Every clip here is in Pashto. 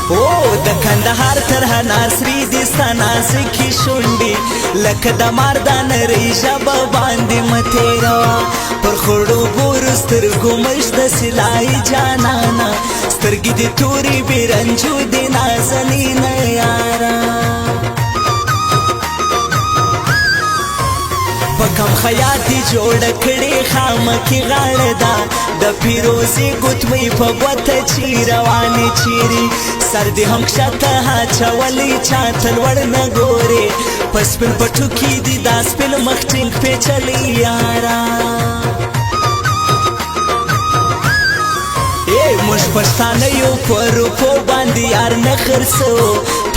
او د کندهار تر ناصري دي سنازکي شونډي لکه د ماردان ریژبه باندې متیروا پر خړو ګورو سترګو مش د سلای جانانا سترګې دي توري بیرنجو دي نازنین یارا پکم خیاطی جوړ کړي خامکي غاړه دا د پیروزي ګوتمي په غوته چی رواني چیري سر دې هم کښته چولې چاته لوړ نه ګوري پس په پټو کې دي داس په مخ ټینګ پیچلې یارا موږ پښتانه یو پر په باندې یار نه خرڅو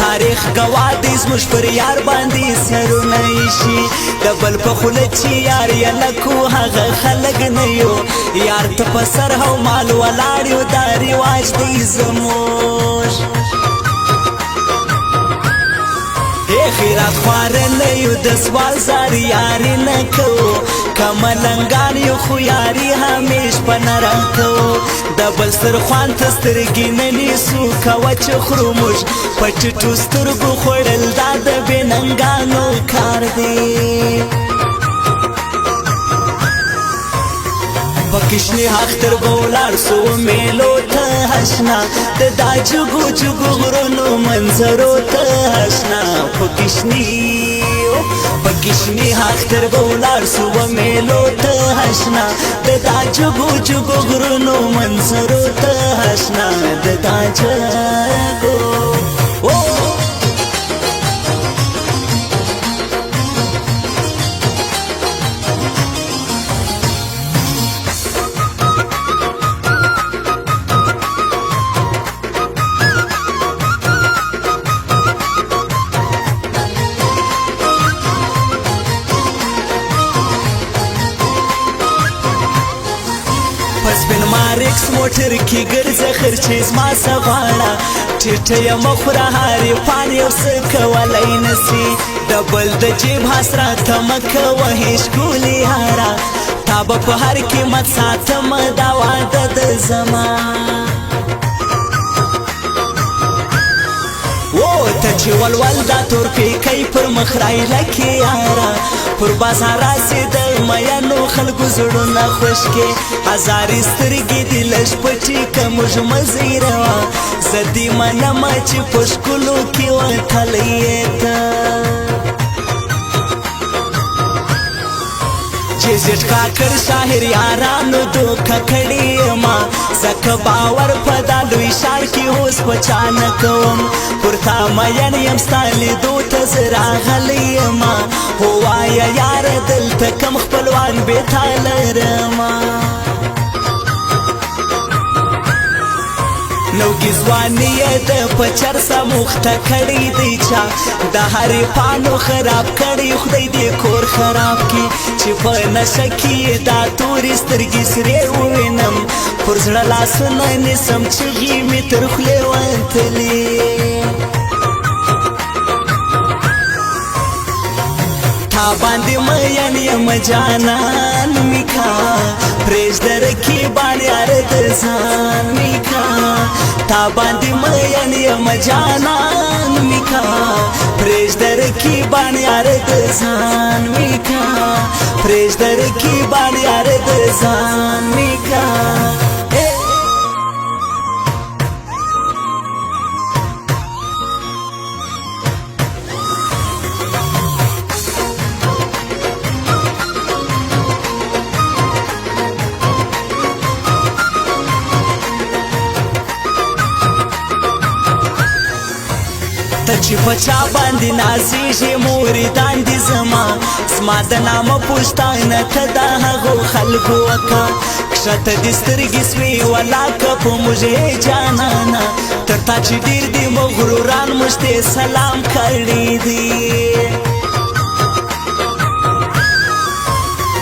تاریخ گواه دی زموږ پر یار باندې سرونه شي د بل په خوله چې یار یې لکو هغه خلک نه یو یار ته په سر هو مال ولاړ یو دا رواج دی زموږ خیرات خوار نه یو د سوال زار یاري نه کوو کملنګان یو خو یاري همیش په نه راکوو د بل سترخوان ته سترګې نه نیسو کوه چې خورو موږ په ټیټو سترګو خوړل دا د بېننګانو کار دی پکشنی اختر بولار سو میلو ته حشنا د دا جگو جگو غرونو منظرو ته حشنا پکشنی اختر بولار سو میلو ته حشنا د دا جگو جگو غرونو منظرو ته حشنا د دا جگو پسپن مارکس موټر کې ګرځه خرچیز ما سغواړه ټیټه یم خوره هارې پان یو څه کولی نسي ډبل د جیب حسرته مه کوه هېڅ ښکلې یاره تا به په هر قیمت ساتم دا واده د زما ته چې ولول دا تور پیکی پر مخ رایلکې یاره پر بازار راسې د میانو خلکو زړونه خوش کې هزارې سترګې دي لږ پټې که موږ مزیروا زه دې منمه چې په ښکلو کې وتلی یې ته چې زیټ کاکر شاهر یارانو دوکه کړې یما ځکه باور په دا لوی ښار کې اوس په چا نه کوم پر تا مین یم ستا لیدو ته زه راغلی یما هو وایه یاره دلته کم خپلوان بې تا لرمه نوګي ځواني یې د په چرسه مخته کړی دی چا د هرې پانو خراب کړی خدای دې کور خراب کړي چې په نشه کې یې دا تورې سترګې سرې ووینم پر زړه لاسونه نیسم چغې مې تر خولې وتلې تا باندې مین یم جانان میکا پرېږده رقیبان یار د ځان میکا تا باندې مین یم جانان میکا پرېږده رقیبان یار د ځان میکا پرېږده رقیبان یار د ځان میکا چې په چا باندې نازېږي موریدان دي زما د نامه پوښتنه ته د هغو خلکو وکړه کښته دې سترګې سوې ولاکه په موږ جانانه تر تا چې ډېر دي مغروران موږ ته سلام کړی دي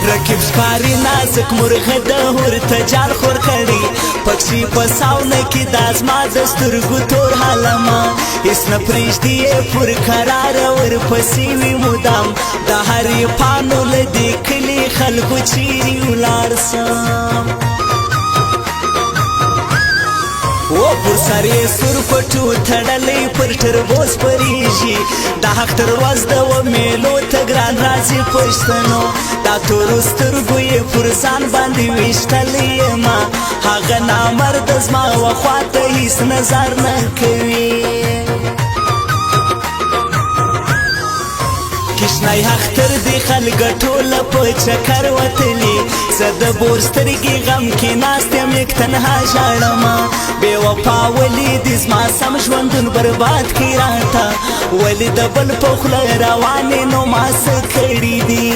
رقیب ښکاري نازک مرغه د ورته جال خور کړي پکښې په ساونه کې دا زما د سترګو تور حالمه هېڅ نه پرېږدي یې پر کراره ورپسې وي مدام د هرې پانو له دې کلي خلکو چیرې ولاړ سم و پر سر یې سور پټو تړلی پر ټربوز پریږي د حق تر ورځ د ومیلو ته ګران راځي پښتنو دا تورو سترګو یې پر ځان باندې ویشتلی یمه هغه نامرده زما وخواته هیڅ نظر نه کوي کشنای اختر دی خلګ ټوله په چکر وتلی زه د بور سترګې غم کې ناست یم یک تنها ژاړمه بې وفا ولې دې زما سم ژوندون برباد کړي راته ولې د بل په خوله روانې نو ما څه کړي دي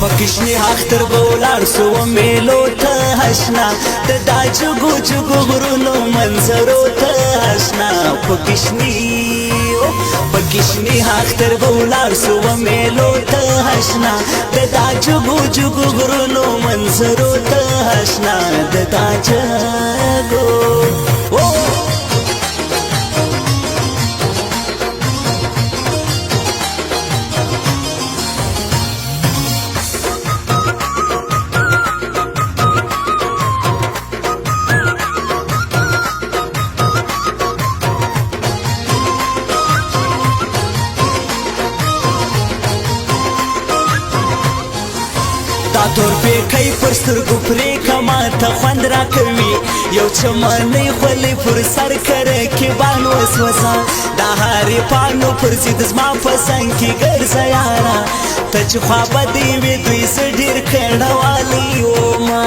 په کشني اختر به ولاړ سو میلو ته اشنا د دا جګو جګو غرونو منظرو ته اشنا په کشني اختر به ولاړ سو میلو ته اشنا د دا جګو جګو غرونو منظرو ته اشنا د دا جګو دا تور پیکی پر سترګو پرېکه ماته خوند راکوي یو چمنۍ خولې پر سر کره کې بان وسوسه دا هرې پاڼو پر ضد زما په څنګ کې ګرځه یاره ته چې خوابدې وې دوی زه ډېر کڼوالی ومه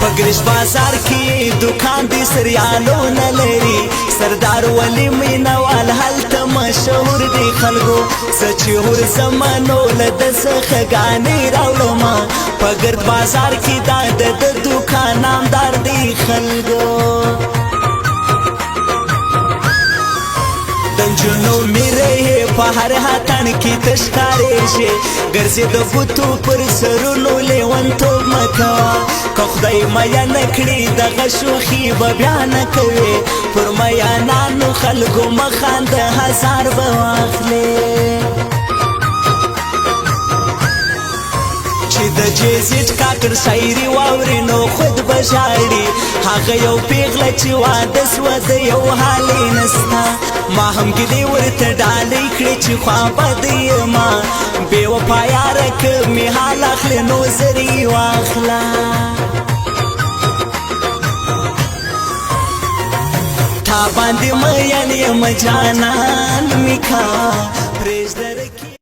په ګرش بازار کې دکان دې سریالو نه لري سردار ولی مینوال هلته مشهور دی خلکو زه چې هر زمانو له ده څخه ګانې راوړمه په ګرد بازار کې دا د دکان نامدار دی خلکو د نجونو میرې په هر هاتن کې تشکارېږي ګرځې د بوتو پر سرونو لیونتوب مه کوه که خدای میانه کړي دغه شوخي به بیا نه کوې پر میانانو خلکو مخانده هزار به واخلې چې د جیزیټ کاکړ شاعري واوري نو خود به ژاړي هغه یو پیغله چې واده سوه د یو حالې نسته ما هم ګیلې ورته ډالۍ کړې چې خوابدی یمه بې وفا یاره که مې حال اخلې نو زر یې واخله تا باندې مین یم جانان مې کا پرېږده